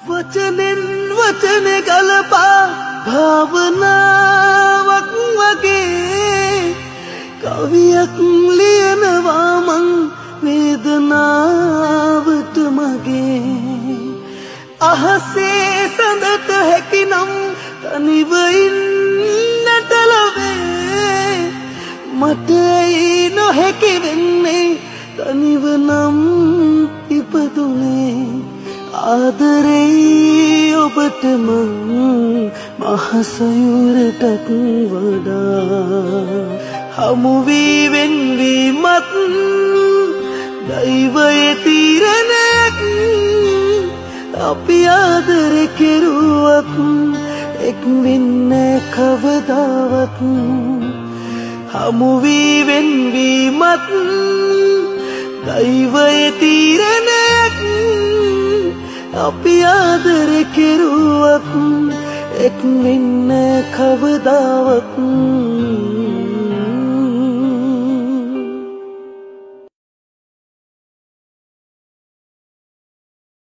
වචනෙන් වචන ගලපා භාවනාවක් වගේ කවියක් ලියනවා මං වේදනාවට මගේ අහසේ සඳට හැකිනම් තනිව ඉන්නට ලැබේ මට ඇයි නොහැකි වෙන්නේ තනිව නම් ඉපදුනේ ආදරේ ඔබට මං මහසයුරටත් වඩා හමු වී වෙන්වීමත් දෛවයේ තීරණයක් අපි ආදරේ කෙරුවත් එක් වෙන්නේ කවදාවත් හමු වී වෙන්වීමත් දෛවයේ තීරණයක් අපි ආදරේ කෙරුවත් එක් වෙන්නේ කවදාවත්